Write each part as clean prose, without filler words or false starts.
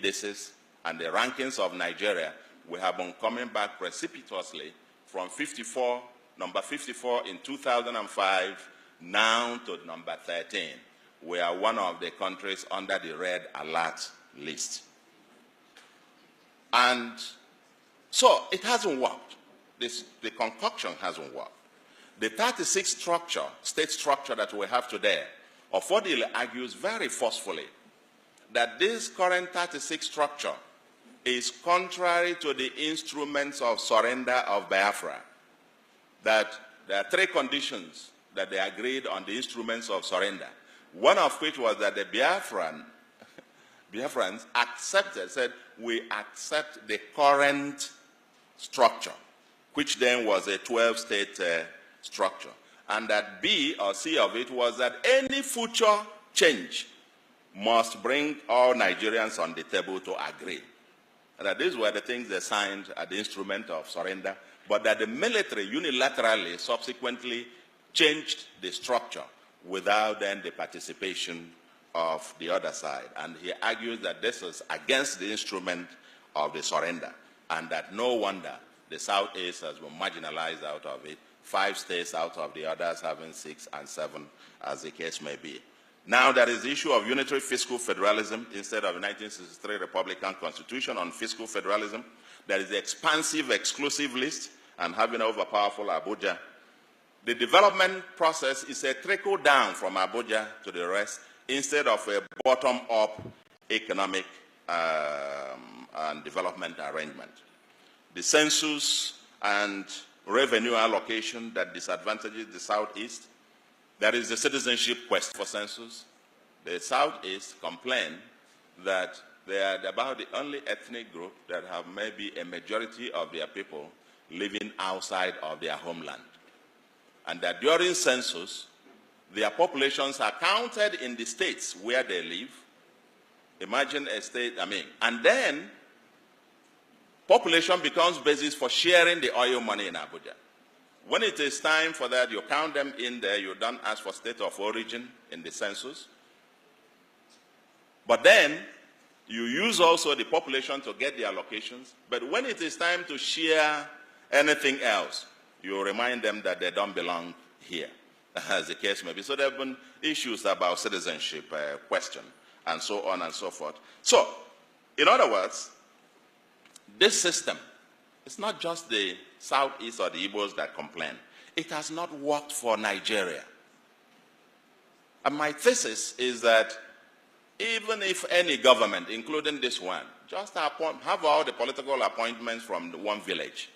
indices and the rankings of Nigeria, we have been coming back precipitously from number 54 in 2005, now to number 13. We are one of the countries under the red alert list. And so it hasn't worked. The concoction hasn't worked. The 36 state structure that we have today, Ofodile argues very forcefully that this current 36 structure is contrary to the instruments of surrender of Biafra, that there are three conditions that they agreed on the instruments of surrender, one of which was that the Biafrans accepted, said, we accept the current structure, which then was a 12-state structure. And that B or C of it was that any future change must bring all Nigerians on the table to agree. And that these were the things they signed at the instrument of surrender, but that the military unilaterally subsequently changed the structure without then the participation of the other side. And he argues that this is against the instrument of the surrender, and that no wonder the Southeast has been marginalized out of it, 5 states out of the others having 6 and 7, as the case may be. Now there is the issue of unitary fiscal federalism instead of the 1963 Republican Constitution on fiscal federalism. There is the expansive exclusive list and having overpowerful Abuja. The development process is a trickle down from Abuja to the rest instead of a bottom-up economic and development arrangement. The census and revenue allocation that disadvantages the Southeast. There is the citizenship quest for census. The Southeast complain that they are about the only ethnic group that have maybe a majority of their people living outside of their homeland. And that during census, their populations are counted in the states where they live. Imagine a state, and then population becomes basis for sharing the oil money in Abuja. When it is time for that, you count them in there. You don't ask for state of origin in the census. But then, you use also the population to get the allocations. But when it is time to share anything else, you remind them that they don't belong here, as the case may be. So there have been issues about citizenship question, and so on and so forth. So, in other words, this system, it's not just the Southeast or the Igbos that complain. It has not worked for Nigeria. And my thesis is that even if any government, including this one, just have all the political appointments from one village,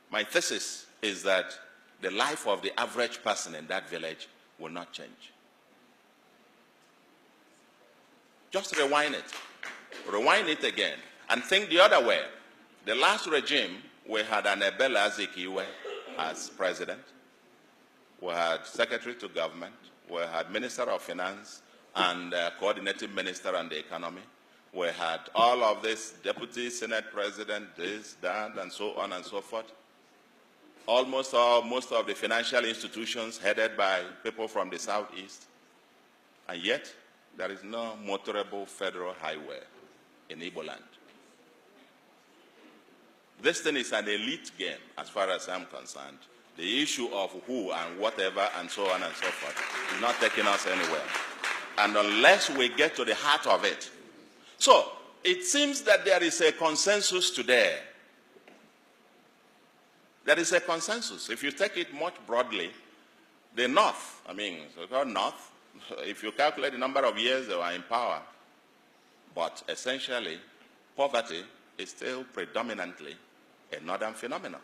my thesis is that the life of the average person in that village will not change. Just rewind it again, and think the other way. The last regime, we had an Ebele Azikiwe as president. We had secretary to government. We had minister of finance and coordinating minister on the economy. We had all of this, deputy senate president, this, that, and so on and so forth. Most of the financial institutions headed by people from the Southeast. And yet, there is no motorable federal highway in Igbo land. This thing is an elite game, as far as I'm concerned. The issue of who and whatever and so on and so forth is not taking us anywhere. And unless we get to the heart of it. So, it seems that there is a consensus today. There is a consensus. If you take it much broadly, the North, so-called North, if you calculate the number of years they were in power, but essentially, poverty is still predominantly a northern phenomenon.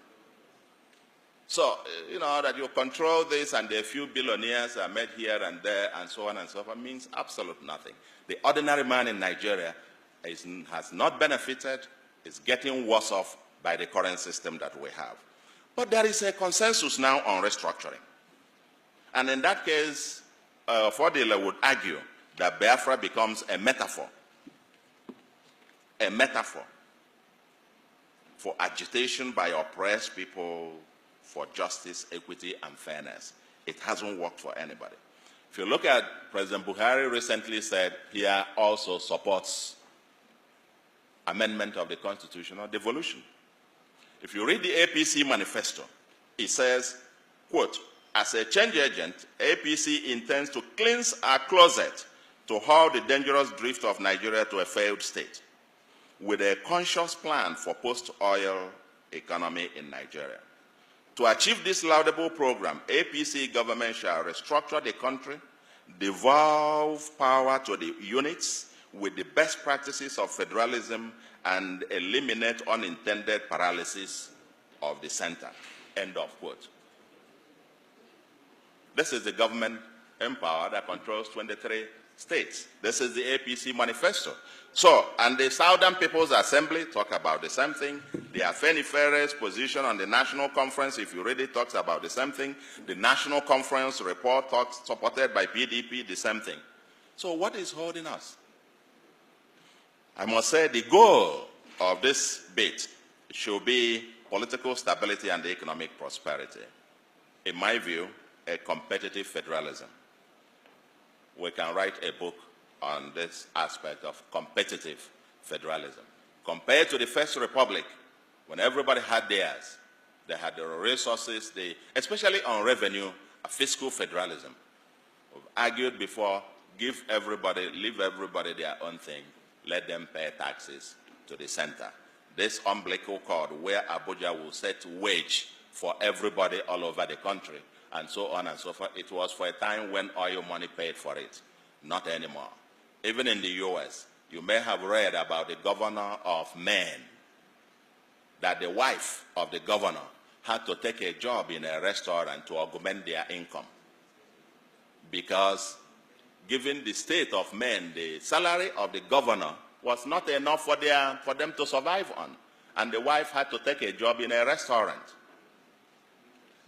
So, that you control this and a few billionaires are made here and there and so on and so forth means absolute nothing. The ordinary man in Nigeria has not benefited, is getting worse off by the current system that we have. But there is a consensus now on restructuring. And in that case, Fodile would argue that Biafra becomes a metaphor for agitation by oppressed people for justice, equity, and fairness. It hasn't worked for anybody. If you look at President Buhari recently said he also supports amendment of the Constitution or devolution. If you read the APC manifesto, it says, quote, as a change agent, APC intends to cleanse our closet to halt the dangerous drift of Nigeria to a failed state with a conscious plan for post-oil economy in Nigeria. To achieve this laudable program, APC government shall restructure the country, devolve power to the units with the best practices of federalism, and eliminate unintended paralysis of the center. End of quote. This is the government in power that controls 23 states. This is the APC manifesto. So, and the Southern People's Assembly talk about the same thing. The Afenifere's position on the National Conference, if you read it, talks about the same thing. The National Conference report talks, supported by PDP, the same thing. So what is holding us? I must say the goal of this bit should be political stability and economic prosperity. In my view, a competitive federalism. We can write a book on this aspect of competitive federalism. Compared to the First Republic, when everybody had theirs, they had the resources, especially on revenue, a fiscal federalism. We've argued before, leave everybody their own thing, let them pay taxes to the center. This umbilical cord where Abuja will set wage for everybody all over the country, and so on and so forth. It was for a time when oil money paid for it, not anymore. Even in the US, you may have read about the governor of Maine, that the wife of the governor had to take a job in a restaurant to augment their income. Because given the state of Maine, the salary of the governor was not enough for them to survive on. And the wife had to take a job in a restaurant.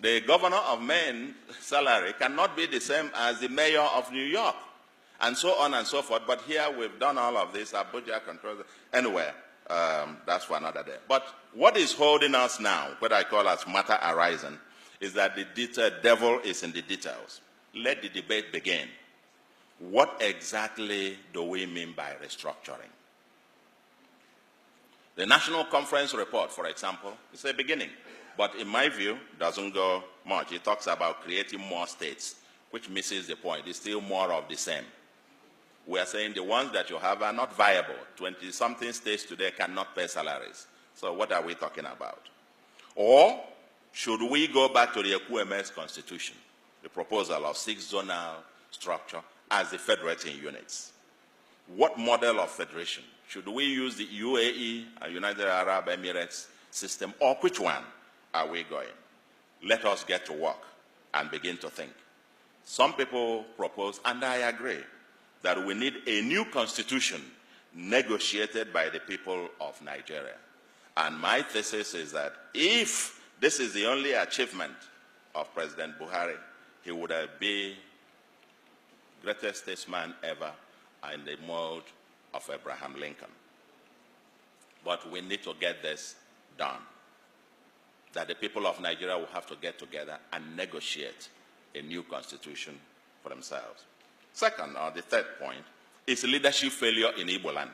The governor of Maine's salary cannot be the same as the mayor of New York, and so on and so forth. But here we've done all of this. Abuja controls it. Anyway, that's for another day. But what is holding us now, what I call as matter arising, is that the devil is in the details. Let the debate begin. What exactly do we mean by restructuring? The National Conference report, for example, is a beginning. But in my view, doesn't go much. It talks about creating more states, which misses the point. It's still more of the same. We are saying the ones that you have are not viable. 20-something states today cannot pay salaries. So what are we talking about? Or should we go back to the Ekperim's constitution, the proposal of 6 zonal structure as the federating units? What model of federation? Should we use the UAE, United Arab Emirates system, or which one are we going? Let us get to work and begin to think. Some people propose, and I agree, that we need a new constitution negotiated by the people of Nigeria. And my thesis is that if this is the only achievement of President Buhari, he would be greatest statesman ever in the mold of Abraham Lincoln. But we need to get this done. That the people of Nigeria will have to get together and negotiate a new constitution for themselves. Second, or the third point, is leadership failure in Igbo land.